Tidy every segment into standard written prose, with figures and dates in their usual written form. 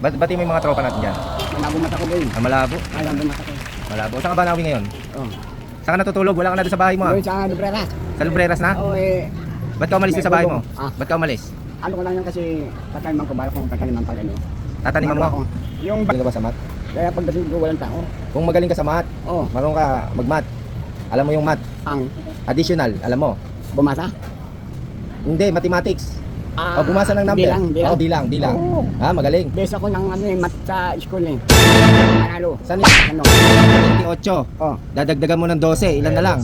Bati mo yung mga tropa natin dyan. Malabo mata ko boy. Malabo. Malabo mata ko. Malabo. Saan ka ba nawi ngayon? Oh. Saan ka natutulog? Wala ka na doon sa bahay mo ah. Doon sa Libreras. Sa Lubreras na? Oo Ba't ka umalis doon sa bahay mo? Ah. Ba't ka umalis? Ano ko lang yan kasi tataniman ko balak kung tataniman pala no. Tataniman mo? Yung Magaling ka ba sa math? kaya pagdating ko walang tao. Kung magaling ka sa math, Oh, marunong ka mag-math. Alam mo yung math? ang Additional, alam mo? bumasa. Hindi, mathematics. O bumasa ng number. Bilang. Di lang. Oo. Magaling. Base ako ng math sa school eh. Manalo. Saan Ano? 28. Oh, Dadagdagan mo ng 12. Ilan na lang?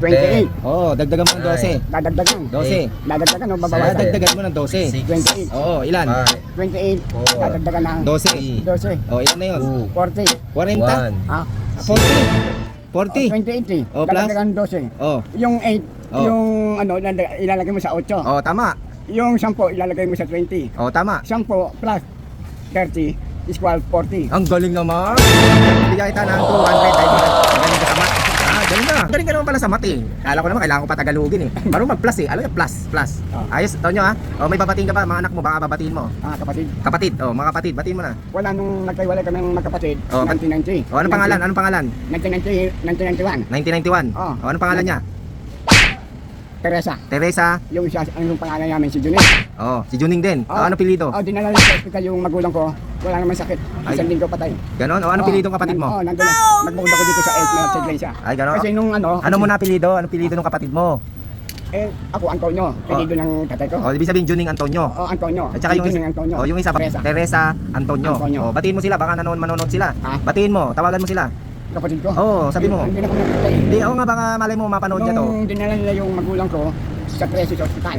28. Dagdagan mo ng 12. Dadagdagan. 12. Dadagdagan o babawasan? Dadagdagan mo ng 12. 28. Ilan? 28. Dadagdagan ng 12. 12. Ilan na yun? 40. 40? Ah, 40? 40? 28 eh. Oh, plus? Dadagdagan 12. Yung 8, Oh. yung ano, ilalagay mo sa 8. Tama. Yung 10, ilalagay mo sa 20. Tama. 10 plus 30 is equal 40. Ang galing naman. Bigyan kita ng 200 dahil magaling ka sa math. Galing na. Galing ka naman pala sa math eh. Kala ko naman kailangan ko pa tagalogin eh. Marunong mag-plus eh. Alam niyo, plus. Ayos, Tonyo ha. May babatiin ka ba? Mga anak mo, baka babatiin mo. Kapatid. Kapatid, mga kapatid, batiin mo na. Wala nung nagkaiwalay kami ng magkapatid, Oh, 1990. Anong pangalan? 1991. 1991. Oh. Anong pangalan niya? Teresa. Teresa. Yung isa, yung pangalan namin, si Junin. Si Juning din. Anong pilido? Dinala lang sa hospital yung magulang ko. Wala naman sakit. Isang linggo patay. Ganon? Anong pilidong kapatid mo? Nandun na. Nagbukod ako dito sa Elmer sa iglesia. Ay, ganon? Kasi nung Ano mo na pilido? Anong pilido ng kapatid mo? ako Antonio, pilido ng tatay ko. Ibig sabihin Juning Antonio. Antonio. At saka Juning Antonio. yung isa, Teresa Antonio. Batiin mo sila, baka manonood sila. Batiin mo, tawagan mo sila. Kapatid ko? Sabi mo. Hindi na ko nakatay. Hindi, nga baka malay mo mapanood niya to. Nung dinala nila yung magulang ko sa Presis Hospital.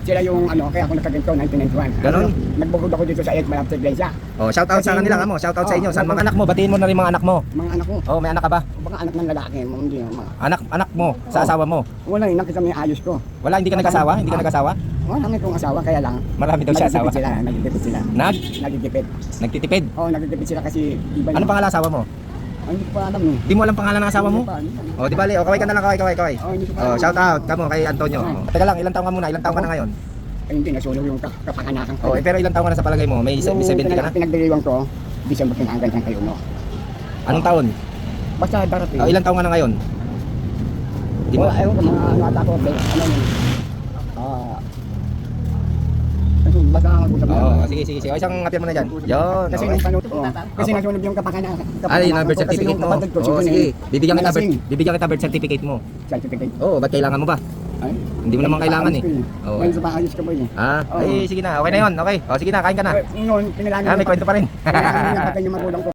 Sila yung kaya ako nagkaganto 1991. Ganon? Nagbukod ako dito sa Elmer sa iglesia. Shout out sa kanila mo, shout out sa inyo. Sa mga anak mo, batiin mo na rin mga anak mo. Mga anak ko. May anak ka ba? Baka anak ng lalaki, hindi mga. Anak mo, sa asawa mo. Wala, nakita mo yung ayos ko. Wala, hindi ka nag-asawa? Hindi ka nag-asawa? Wala kami kong asawa, kaya lang. Marami daw siya asawa. Nagtitipid sila. Nagtitipid. Nagtitipid? Nagtitipid sila kasi iba. Anong pangalan asawa mo? Hindi ko pa alam eh. Di mo alam pangalan ng asawa mo? Di bali, kaway ka na lang, kaway. Hindi ko pa alam. Shout out kamo kay Antonio. Teka lang, ilang taon ka muna? Ilang taon ka na ngayon? Hindi, nasunog yung kapanganakan ko. Pero ilang taon ka na sa palagay mo? May 70 ka na? Pinagdiriwang ko, December pinanggan siyang kayo, no? Anong taon? Basta darating. Ilang taon ka na ngayon? Di mo? Ayaw ko mga ata ko, basta ako sige. Isang ngapyan mo na dyan. Yun. Kasi nung panood ko, kasi nasunog yung kapanganakan. Yung birth certificate mo. Sige. Bibigyan kita birth certificate mo. Certificate. Ba't kailangan mo ba? Hindi mo naman kailangan eh. Ngayon sa ayos ka ba eh? Sige na. Okay na yun. Okay. Sige na, kain ka na. Noon, pinalangin May kwento pa rin. Pinalangin yung magulang ko.